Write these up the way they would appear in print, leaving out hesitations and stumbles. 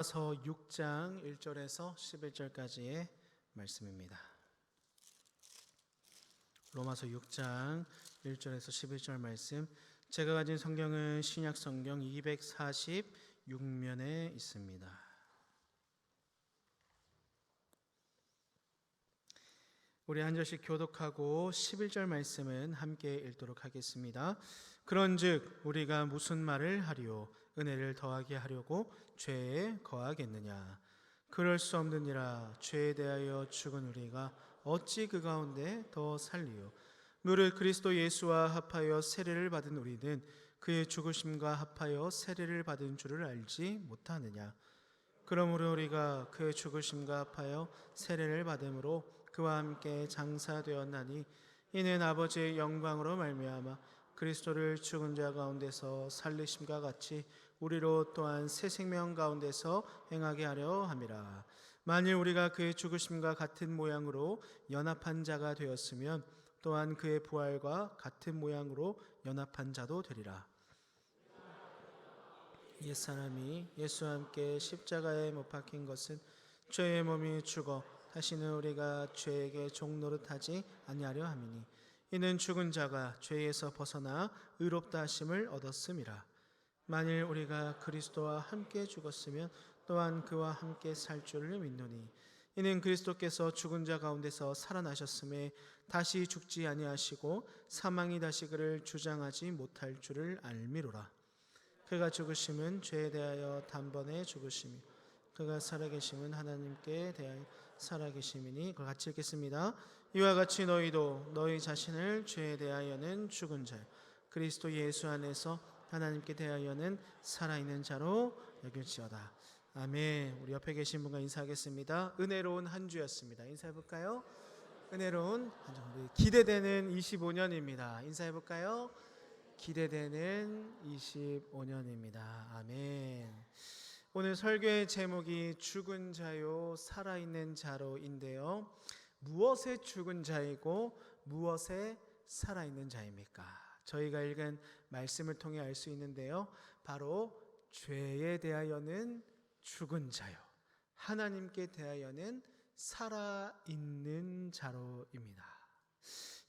로마서 6장 1절에서 11절까지의 말씀입니다. 로마서 6장 1절에서 11절 말씀, 제가 가진 성경은 신약 성경 246면에 있습니다. 우리 한 절씩 교독하고 11절 말씀은 함께 읽도록 하겠습니다. 그런즉 우리가 무슨 말을 하리요? 은혜를 더하게 하려고 죄에 거하겠느냐? 그럴 수 없느니라. 죄에 대하여 죽은 우리가 어찌 그 가운데 더 살리요? 무릇 그리스도 예수와 합하여 세례를 받은 우리는 그의 죽으심과 합하여 세례를 받은 줄을 알지 못하느냐? 그러므로 우리가 그의 죽으심과 합하여 세례를 받음으로 그와 함께 장사되었나니 이는 아버지의 영광으로 말미암아 그리스도를 죽은 자 가운데서 살리심과 같이 우리로 또한 새 생명 가운데서 행하게 하려 함이라. 만일 우리가 그의 죽으심과 같은 모양으로 연합한 자가 되었으면 또한 그의 부활과 같은 모양으로 연합한 자도 되리라. 옛사람이 예수와 함께 십자가에 못 박힌 것은 죄의 몸이 죽어 다시는 우리가 죄에게 종노릇하지 아니하려 함이니 이는 죽은 자가 죄에서 벗어나 의롭다 하심을 얻었음이라. 만일 우리가 그리스도와 함께 죽었으면 또한 그와 함께 살 줄을 믿노니 이는 그리스도께서 죽은 자 가운데서 살아나셨음에 다시 죽지 아니하시고 사망이 다시 그를 주장하지 못할 줄을 알미로라. 그가 죽으심은 죄에 대하여 단번에 죽으심이 그가 살아계심은 하나님께 대하여 살아계심이니. 그걸 같이 읽겠습니다. 이와 같이 너희도 너희 자신을 죄에 대하여는 죽은 자 그리스도 예수 안에서 하나님께 대하여는 살아있는 자로 여길지어다. 아멘. 우리 옆에 계신 분과 인사하겠습니다. 은혜로운 한 주였습니다. 인사해볼까요? 은혜로운 한 주. 기대되는 25년입니다. 인사해볼까요? 기대되는 25년입니다. 아멘. 오늘 설교의 제목이 죽은 자요 살아있는 자로인데요, 무엇에 죽은 자이고 무엇에 살아있는 자입니까? 저희가 읽은 말씀을 통해 알 수 있는데요, 바로 죄에 대하여는 죽은 자요 하나님께 대하여는 살아있는 자로입니다.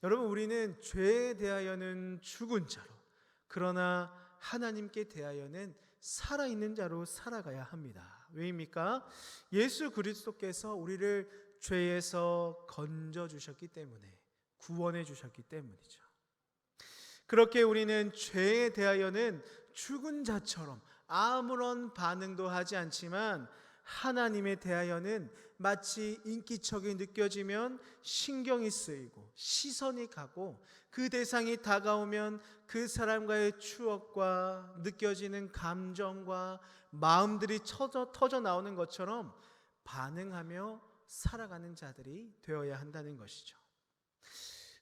여러분, 우리는 죄에 대하여는 죽은 자로, 그러나 하나님께 대하여는 살아있는 자로 살아가야 합니다. 왜입니까? 예수 그리스도께서 우리를 죄에서 건져주셨기 때문에, 구원해 주셨기 때문이죠. 그렇게 우리는 죄에 대하여는 죽은 자처럼 아무런 반응도 하지 않지만 하나님에 대하여는 마치 인기척이 느껴지면 신경이 쓰이고 시선이 가고 그 대상이 다가오면 그 사람과의 추억과 느껴지는 감정과 마음들이 터져 나오는 것처럼 반응하며 살아가는 자들이 되어야 한다는 것이죠.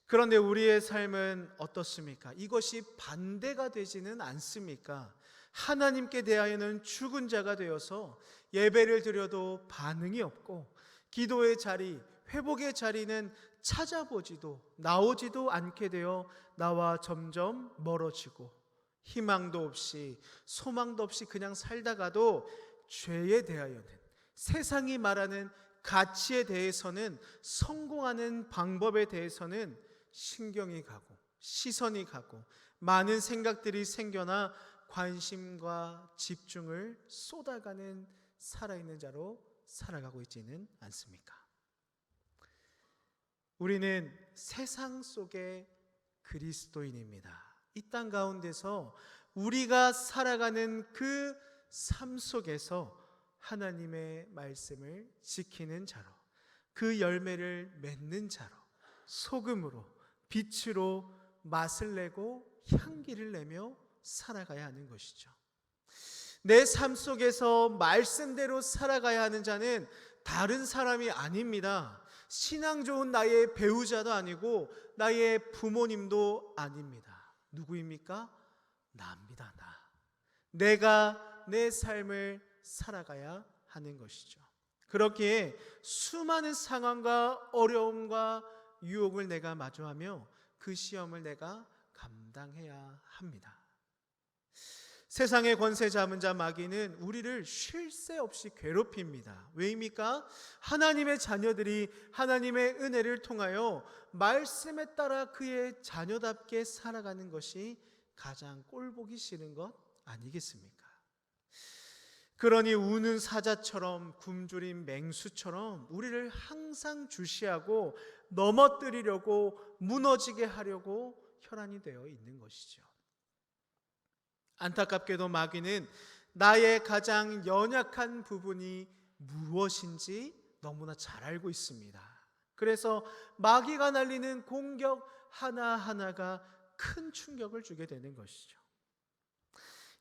그런데 우리의 삶은 어떻습니까? 이것이 반대가 되지는 않습니까? 하나님께 대하여는 죽은 자가 되어서 예배를 드려도 반응이 없고 기도의 자리, 회복의 자리는 찾아보지도 나오지도 않게 되어 나와 점점 멀어지고 희망도 없이 소망도 없이 그냥 살다가도 죄에 대하여는, 세상이 말하는 가치에 대해서는, 성공하는 방법에 대해서는 신경이 가고 시선이 가고 많은 생각들이 생겨나 관심과 집중을 쏟아가는 살아있는 자로 살아가고 있지는 않습니까? 우리는 세상 속의 그리스도인입니다. 이 땅 가운데서 우리가 살아가는 그 삶 속에서 하나님의 말씀을 지키는 자로, 그 열매를 맺는 자로, 소금으로, 빛으로 맛을 내고 향기를 내며 살아가야 하는 것이죠. 내 삶 속에서 말씀대로 살아가야 하는 자는 다른 사람이 아닙니다. 신앙 좋은 나의 배우자도 아니고 나의 부모님도 아닙니다. 누구입니까? 나입니다. 내가 내 삶을 살아가야 하는 것이죠. 그렇기에 수많은 상황과 어려움과 유혹을 내가 마주하며 그 시험을 내가 감당해야 합니다. 세상의 권세 잡은 자 마귀는 우리를 쉴 새 없이 괴롭힙니다. 왜입니까? 하나님의 자녀들이 하나님의 은혜를 통하여 말씀에 따라 그의 자녀답게 살아가는 것이 가장 꼴보기 싫은 것 아니겠습니까? 그러니 우는 사자처럼 굶주린 맹수처럼 우리를 항상 주시하고 넘어뜨리려고 무너지게 하려고 혈안이 되어 있는 것이죠. 안타깝게도 마귀는 나의 가장 연약한 부분이 무엇인지 너무나 잘 알고 있습니다. 그래서 마귀가 날리는 공격 하나하나가 큰 충격을 주게 되는 것이죠.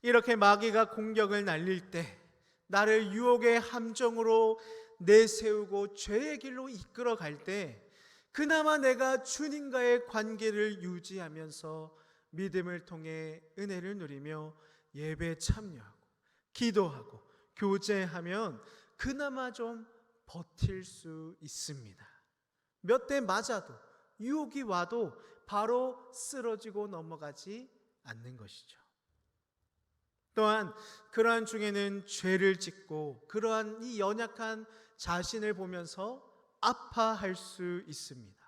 이렇게 마귀가 공격을 날릴 때 나를 유혹의 함정으로 내세우고 죄의 길로 이끌어 갈 때 그나마 내가 주님과의 관계를 유지하면서 믿음을 통해 은혜를 누리며 예배에 참여하고 기도하고 교제하면 그나마 좀 버틸 수 있습니다. 몇 대 맞아도 유혹이 와도 바로 쓰러지고 넘어가지 않는 것이죠. 또한 그러한 중에는 죄를 짓고 그러한 이 연약한 자신을 보면서 아파할 수 있습니다.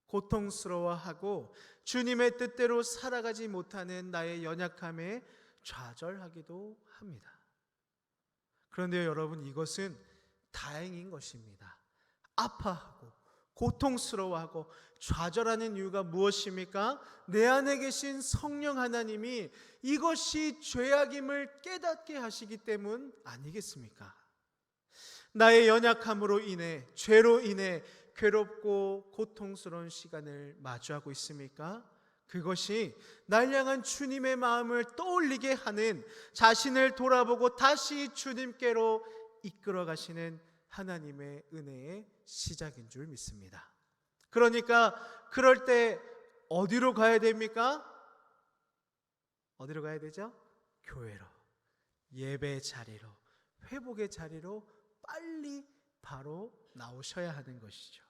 고통스러워하고 주님의 뜻대로 살아가지 못하는 나의 연약함에 좌절하기도 합니다. 그런데 여러분, 이것은 다행인 것입니다. 아파하고 고통스러워하고 좌절하는 이유가 무엇입니까? 내 안에 계신 성령 하나님이 이것이 죄악임을 깨닫게 하시기 때문 아니겠습니까? 나의 연약함으로 인해, 죄로 인해 괴롭고 고통스러운 시간을 마주하고 있습니까? 그것이 날 향한 주님의 마음을 떠올리게 하는, 자신을 돌아보고 다시 주님께로 이끌어 가시는 하나님의 은혜의 시작인 줄 믿습니다. 그러니까 그럴 때 어디로 가야 됩니까? 어디로 가야 되죠? 교회로, 예배의 자리로, 회복의 자리로 빨리 바로 나오셔야 하는 것이죠.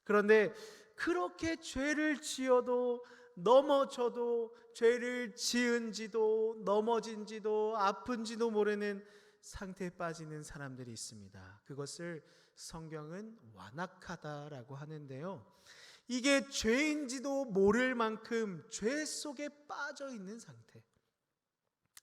그런데 그렇게 죄를 지어도 넘어져도, 죄를 지은지도 넘어진지도 아픈지도 모르는 상태에 빠지는 사람들이 있습니다. 그것을 성경은 완악하다라고 하는데요, 이게 죄인지도 모를 만큼 죄 속에 빠져 있는 상태,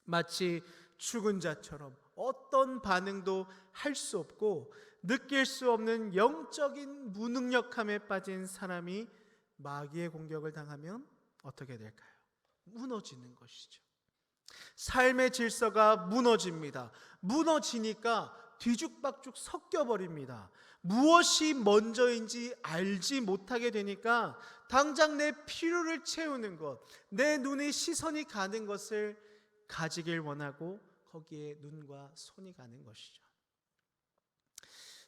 마치 죽은 자처럼 어떤 반응도 할 수 없고 느낄 수 없는 영적인 무능력함에 빠진 사람이 마귀의 공격을 당하면 어떻게 될까요? 무너지는 것이죠. 삶의 질서가 무너집니다. 무너지니까 뒤죽박죽 섞여버립니다. 무엇이 먼저인지 알지 못하게 되니까 당장 내 필요를 채우는 것, 내 눈의 시선이 가는 것을 가지길 원하고 거기에 눈과 손이 가는 것이죠.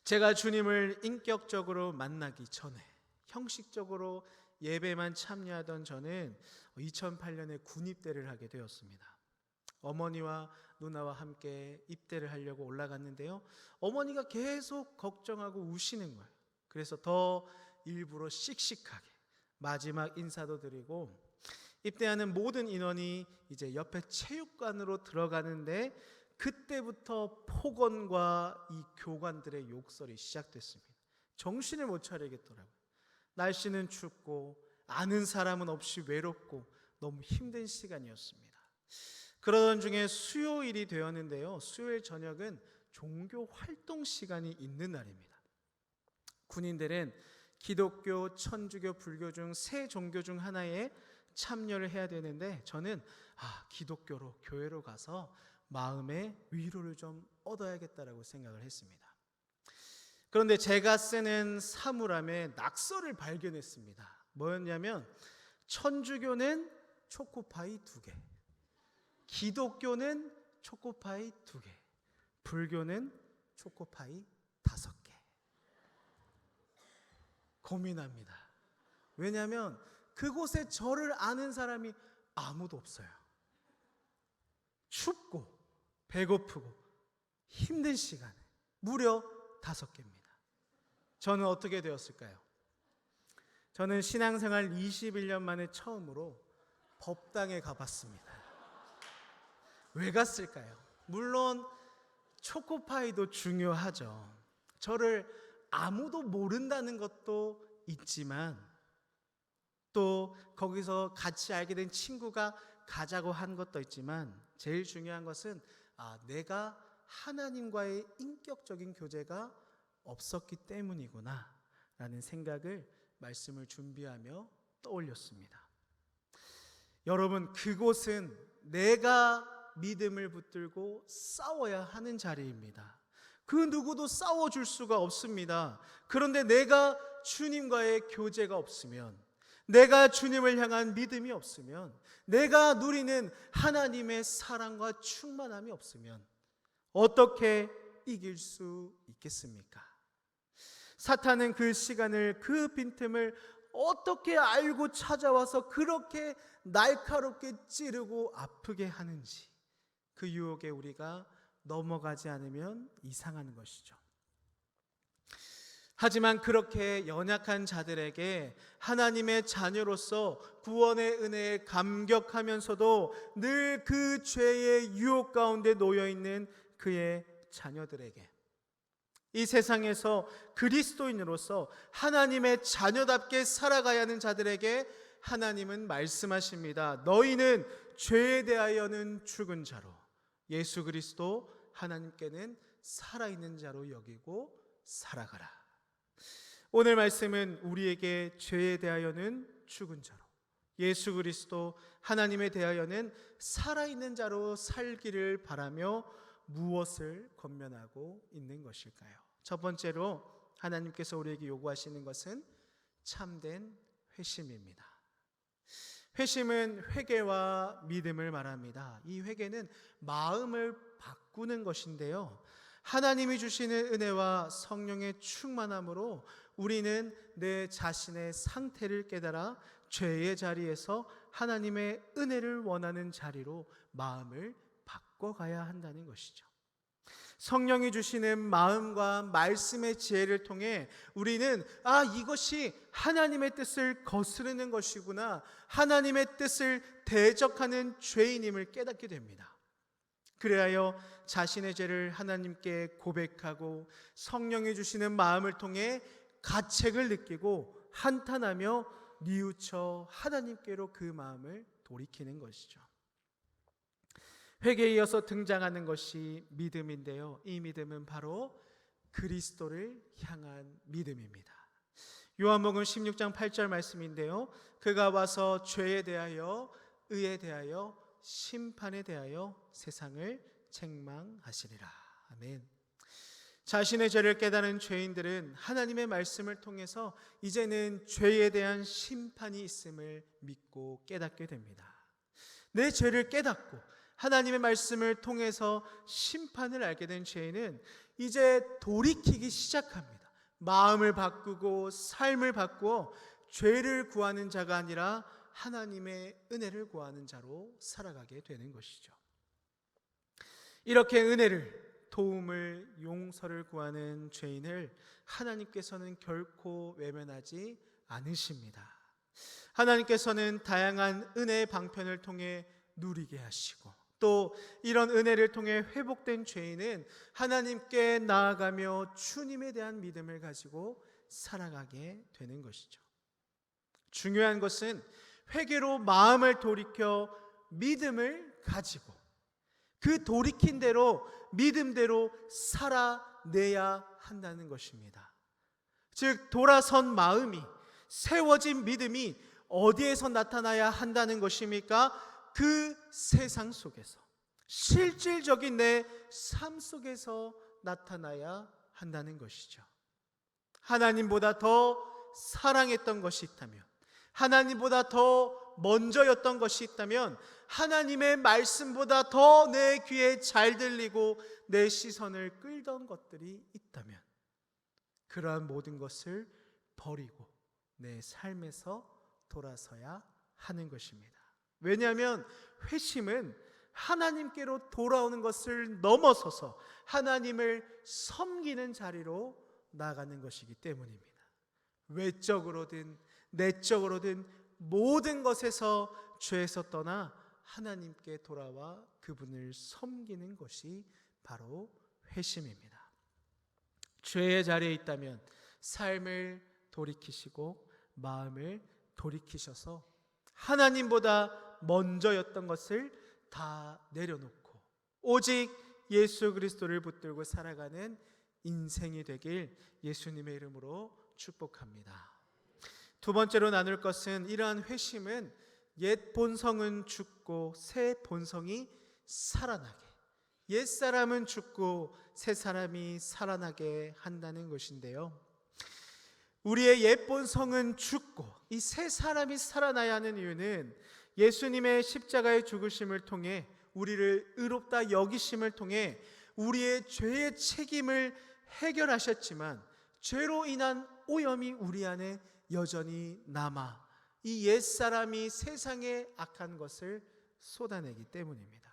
제가 주님을 인격적으로 만나기 전에 형식적으로 예배만 참여하던 저는 2008년에 군입대를 하게 되었습니다. 어머니와 누나와 함께 입대를 하려고 올라갔는데요, 어머니가 계속 걱정하고 우시는 거예요. 그래서 더 일부러 씩씩하게 마지막 인사도 드리고, 입대하는 모든 인원이 이제 옆에 체육관으로 들어가는데 그때부터 폭언과 이 교관들의 욕설이 시작됐습니다. 정신을 못 차리겠더라고요. 날씨는 춥고 아는 사람은 없이 외롭고 너무 힘든 시간이었습니다. 그러던 중에 수요일이 되었는데요, 수요일 저녁은 종교 활동 시간이 있는 날입니다. 군인들은 기독교, 천주교, 불교 중 세 종교 중 하나에 참여를 해야 되는데 저는 기독교로, 교회로 가서 마음의 위로를 좀 얻어야겠다라고 생각을 했습니다. 그런데 제가 쓰는 사물함에 낙서를 발견했습니다. 뭐였냐면, 천주교는 초코파이 2개, 기독교는 초코파이 2개, 불교는 초코파이 5개. 고민합니다. 왜냐하면 그곳에 저를 아는 사람이 아무도 없어요. 춥고 배고프고 힘든 시간에 무려 5개입니다. 저는 어떻게 되었을까요? 저는 신앙생활 21년 만에 처음으로 법당에 가봤습니다. 왜 갔을까요? 물론 초코파이도 중요하죠. 저를 아무도 모른다는 것도 있지만, 또 거기서 같이 알게 된 친구가 가자고 한 것도 있지만, 제일 중요한 것은 내가 하나님과의 인격적인 교제가 없었기 때문이구나 라는 생각을 말씀을 준비하며 떠올렸습니다. 여러분, 그곳은 내가 믿음을 붙들고 싸워야 하는 자리입니다. 그 누구도 싸워줄 수가 없습니다. 그런데 내가 주님과의 교제가 없으면, 내가 주님을 향한 믿음이 없으면, 내가 누리는 하나님의 사랑과 충만함이 없으면 어떻게 이길 수 있겠습니까? 사탄은 그 시간을, 그 빈틈을 어떻게 알고 찾아와서 그렇게 날카롭게 찌르고 아프게 하는지, 그 유혹에 우리가 넘어가지 않으면 이상한 것이죠. 하지만 그렇게 연약한 자들에게 하나님의 자녀로서 구원의 은혜에 감격하면서도 늘 그 죄의 유혹 가운데 놓여있는 그의 자녀들에게, 이 세상에서 그리스도인으로서 하나님의 자녀답게 살아가야 하는 자들에게 하나님은 말씀하십니다. 너희는 죄에 대하여는 죽은 자로, 예수 그리스도 하나님께는 살아있는 자로 여기고 살아가라. 오늘 말씀은 우리에게 죄에 대하여는 죽은 자로, 예수 그리스도 하나님에 대하여는 살아있는 자로 살기를 바라며 무엇을 권면하고 있는 것일까요? 첫 번째로 하나님께서 우리에게 요구하시는 것은 참된 회심입니다. 회심은 회개와 믿음을 말합니다. 이 회개는 마음을 바꾸는 것인데요, 하나님이 주시는 은혜와 성령의 충만함으로 우리는 내 자신의 상태를 깨달아 죄의 자리에서 하나님의 은혜를 원하는 자리로 마음을 바꿔가야 한다는 것이죠. 성령이 주시는 마음과 말씀의 지혜를 통해 우리는 이것이 하나님의 뜻을 거스르는 것이구나, 하나님의 뜻을 대적하는 죄인임을 깨닫게 됩니다. 그래야 자신의 죄를 하나님께 고백하고 성령이 주시는 마음을 통해 가책을 느끼고 한탄하며 뉘우쳐 하나님께로 그 마음을 돌이키는 것이죠. 회개에 이어서 등장하는 것이 믿음인데요, 이 믿음은 바로 그리스도를 향한 믿음입니다. 요한복음 16장 8절 말씀인데요, 그가 와서 죄에 대하여, 의에 대하여, 심판에 대하여 세상을 책망하시리라. 아멘. 자신의 죄를 깨달은 죄인들은 하나님의 말씀을 통해서 이제는 죄에 대한 심판이 있음을 믿고 깨닫게 됩니다. 내 죄를 깨닫고 하나님의 말씀을 통해서 심판을 알게 된 죄인은 이제 돌이키기 시작합니다. 마음을 바꾸고 삶을 바꾸어 죄를 구하는 자가 아니라 하나님의 은혜를 구하는 자로 살아가게 되는 것이죠. 이렇게 은혜를, 도움을, 용서를 구하는 죄인을 하나님께서는 결코 외면하지 않으십니다. 하나님께서는 다양한 은혜의 방편을 통해 누리게 하시고, 또 이런 은혜를 통해 회복된 죄인은 하나님께 나아가며 주님에 대한 믿음을 가지고 살아가게 되는 것이죠. 중요한 것은 회개로 마음을 돌이켜 믿음을 가지고 그 돌이킨 대로 믿음대로 살아내야 한다는 것입니다. 즉, 돌아선 마음이, 세워진 믿음이 어디에서 나타나야 한다는 것입니까? 그 세상 속에서, 실질적인 내 삶 속에서 나타나야 한다는 것이죠. 하나님보다 더 사랑했던 것이 있다면, 하나님보다 더 먼저였던 것이 있다면, 하나님의 말씀보다 더 내 귀에 잘 들리고 내 시선을 끌던 것들이 있다면, 그러한 모든 것을 버리고 내 삶에서 돌아서야 하는 것입니다. 왜냐하면 회심은 하나님께로 돌아오는 것을 넘어서서 하나님을 섬기는 자리로 나아가는 것이기 때문입니다. 외적으로든 내적으로든 모든 것에서 죄에서 떠나 하나님께 돌아와 그분을 섬기는 것이 바로 회심입니다. 죄의 자리에 있다면 삶을 돌이키시고 마음을 돌이키셔서 하나님보다 먼저였던 것을 다 내려놓고 오직 예수 그리스도를 붙들고 살아가는 인생이 되길 예수님의 이름으로 축복합니다. 두 번째로 나눌 것은 이러한 회심은 옛 본성은 죽고 새 본성이 살아나게, 옛사람은 죽고 새 사람이 살아나게 한다는 것인데요. 우리의 옛 본성은 죽고 이 새 사람이 살아나야 하는 이유는 예수님의 십자가의 죽으심을 통해 우리를 의롭다 여기심을 통해 우리의 죄의 책임을 해결하셨지만 죄로 인한 오염이 우리 안에 여전히 남아 이 옛사람이 세상의 악한 것을 쏟아내기 때문입니다.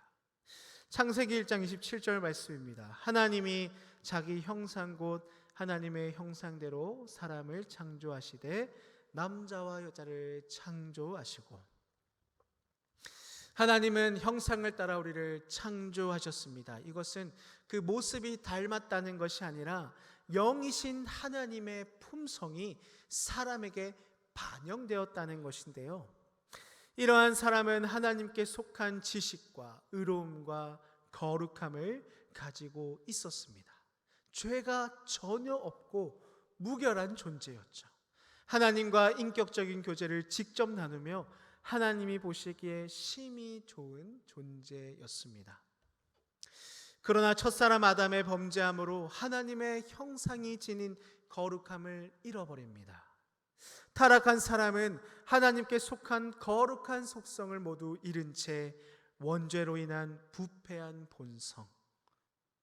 창세기 1장 27절 말씀입니다. 하나님이 자기 형상 곧 하나님의 형상대로 사람을 창조하시되 남자와 여자를 창조하시고, 하나님은 형상을 따라 우리를 창조하셨습니다. 이것은 그 모습이 닮았다는 것이 아니라 영이신 하나님의 품성이 사람에게 반영되었다는 것인데요. 이러한 사람은 하나님께 속한 지식과 의로움과 거룩함을 가지고 있었습니다. 죄가 전혀 없고 무결한 존재였죠. 하나님과 인격적인 교제를 직접 나누며 하나님이 보시기에 심히 좋은 존재였습니다. 그러나 첫사람 아담의 범죄함으로 하나님의 형상이 지닌 거룩함을 잃어버립니다. 타락한 사람은 하나님께 속한 거룩한 속성을 모두 잃은 채 원죄로 인한 부패한 본성,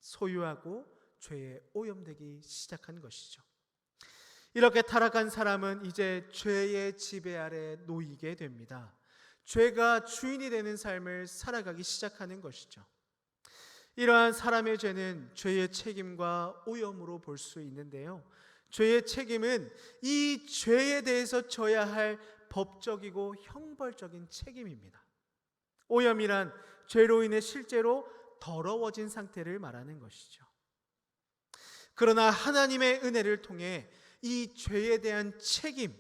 소유하고 죄에 오염되기 시작한 것이죠. 이렇게 타락한 사람은 이제 죄의 지배 아래 놓이게 됩니다. 죄가 주인이 되는 삶을 살아가기 시작하는 것이죠. 이러한 사람의 죄는 죄의 책임과 오염으로 볼 수 있는데요. 죄의 책임은 이 죄에 대해서 져야 할 법적이고 형벌적인 책임입니다. 오염이란 죄로 인해 실제로 더러워진 상태를 말하는 것이죠. 그러나 하나님의 은혜를 통해 이 죄에 대한 책임,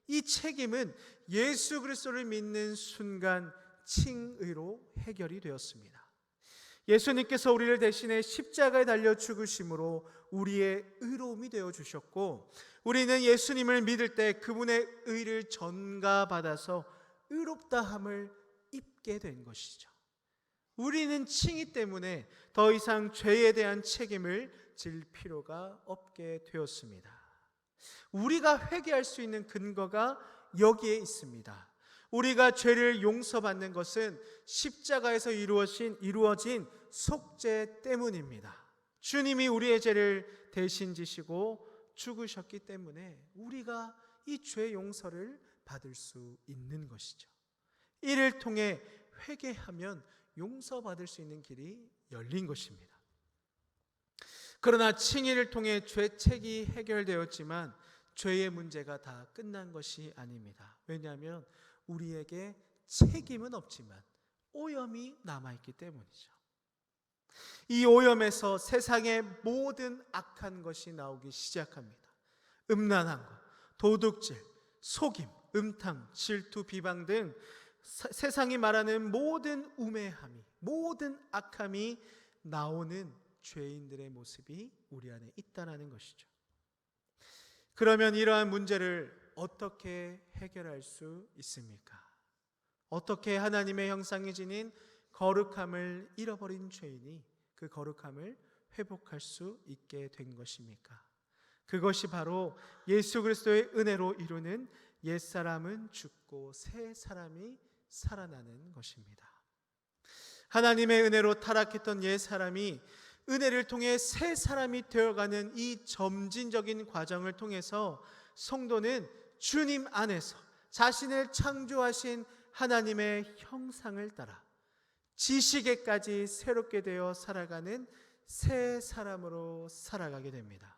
이 책임은 예수 그리스도를 믿는 순간 칭의로 해결이 되었습니다. 예수님께서 우리를 대신해 십자가에 달려 죽으심으로 우리의 의로움이 되어 주셨고, 우리는 예수님을 믿을 때 그분의 의를 전가받아서 의롭다함을 입게 된 것이죠. 우리는 칭의 때문에 더 이상 죄에 대한 책임을 질 필요가 없게 되었습니다. 우리가 회개할 수 있는 근거가 여기에 있습니다. 우리가 죄를 용서받는 것은 십자가에서 이루어진 속죄 때문입니다. 주님이 우리의 죄를 대신 지시고 죽으셨기 때문에 우리가 이 죄 용서를 받을 수 있는 것이죠. 이를 통해 회개하면 용서받을 수 있는 길이 열린 것입니다. 그러나 칭의를 통해 죄책이 해결되었지만 죄의 문제가 다 끝난 것이 아닙니다. 왜냐하면 우리에게 책임은 없지만 오염이 남아있기 때문이죠. 이 오염에서 세상의 모든 악한 것이 나오기 시작합니다. 음란한 것, 도둑질, 속임, 음탕, 질투, 비방 등 세상이 말하는 모든 우매함이, 모든 악함이 나오는 죄인들의 모습이 우리 안에 있다는 것이죠. 그러면 이러한 문제를 어떻게 해결할 수 있습니까? 어떻게 하나님의 형상이 지닌 거룩함을 잃어버린 죄인이 그 거룩함을 회복할 수 있게 된 것입니까? 그것이 바로 예수 그리스도의 은혜로 이루는 옛사람은 죽고 새 사람이 살아나는 것입니다. 하나님의 은혜로 타락했던 옛사람이 은혜를 통해 새 사람이 되어가는 이 점진적인 과정을 통해서 성도는 주님 안에서 자신을 창조하신 하나님의 형상을 따라 지식에까지 새롭게 되어 살아가는 새 사람으로 살아가게 됩니다.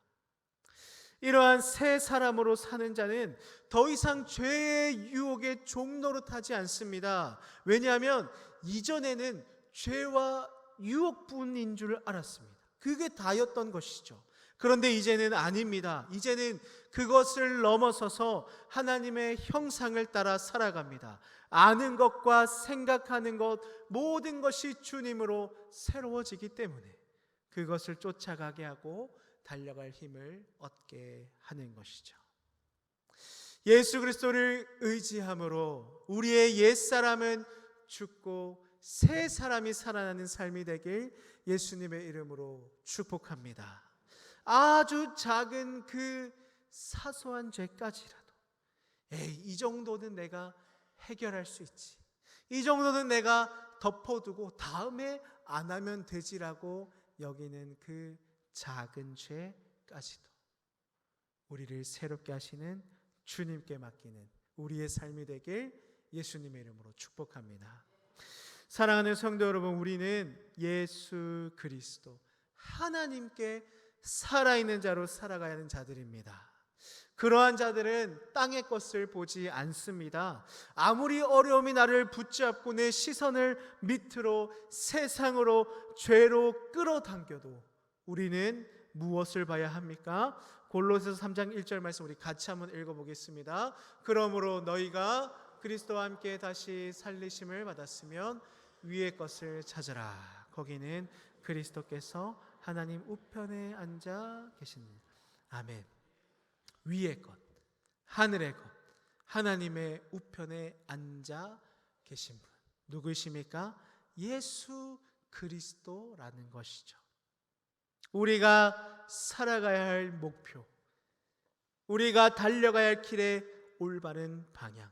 이러한 새 사람으로 사는 자는 더 이상 죄의 유혹의 종노릇하지 않습니다. 왜냐하면 이전에는 죄와 유혹뿐인 줄 알았습니다. 그게 다였던 것이죠. 그런데 이제는 아닙니다. 이제는 그것을 넘어서서 하나님의 형상을 따라 살아갑니다. 아는 것과 생각하는 것 모든 것이 주님으로 새로워지기 때문에 그것을 쫓아가게 하고 달려갈 힘을 얻게 하는 것이죠. 예수 그리스도를 의지함으로 우리의 옛사람은 죽고 새 사람이 살아나는 삶이 되길 예수님의 이름으로 축복합니다. 아주 작은 그 사소한 죄까지라도 이 정도는 내가 해결할 수 있지, 이 정도는 내가 덮어두고 다음에 안 하면 되지라고 여기는 그 작은 죄까지도 우리를 새롭게 하시는 주님께 맡기는 우리의 삶이 되길 예수님의 이름으로 축복합니다. 사랑하는 성도 여러분, 우리는 예수 그리스도 하나님께 살아있는 자로 살아가야 하는 자들입니다. 그러한 자들은 땅의 것을 보지 않습니다. 아무리 어려움이 나를 붙잡고 내 시선을 밑으로 세상으로 죄로 끌어당겨도 우리는 무엇을 봐야 합니까? 골로새서 3장 1절 말씀 우리 같이 한번 읽어보겠습니다. 그러므로 너희가 그리스도와 함께 다시 살리심을 받았으면 위의 것을 찾아라. 거기는 그리스도께서 하나님 우편에 앉아 계십니다. 아멘. 위의 것, 하늘의 것, 하나님의 우편에 앉아 계신 분 누구이십니까? 예수 그리스도라는 것이죠. 우리가 살아가야 할 목표, 우리가 달려가야 할 길의 올바른 방향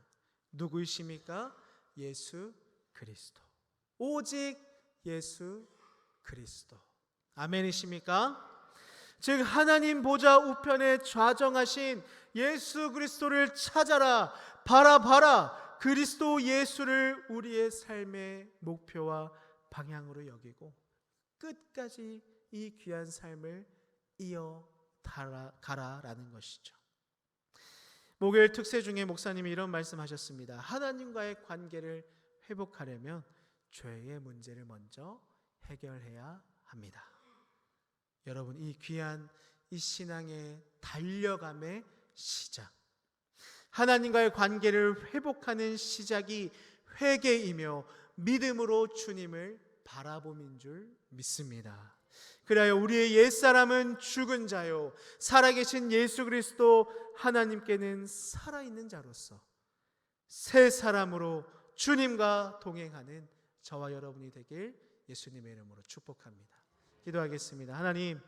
누구이십니까? 예수 그리스도. 오직 예수 그리스도. 아멘이십니까? 즉 하나님 보좌 우편에 좌정하신 예수 그리스도를 찾아라, 바라봐라. 그리스도 예수를 우리의 삶의 목표와 방향으로 여기고 끝까지 이 귀한 삶을 이어가라라는 것이죠. 목요일 특세 중에 목사님이 이런 말씀하셨습니다. 하나님과의 관계를 회복하려면 죄의 문제를 먼저 해결해야 합니다. 여러분, 이 귀한 이 신앙의 달려감의 시작, 하나님과의 관계를 회복하는 시작이 회개이며 믿음으로 주님을 바라봄인 줄 믿습니다. 그래야 우리의 옛사람은 죽은 자요 살아계신 예수 그리스도 하나님께는 살아있는 자로서 새 사람으로 주님과 동행하는 저와 여러분이 되길 예수님의 이름으로 축복합니다. 기도하겠습니다. 하나님,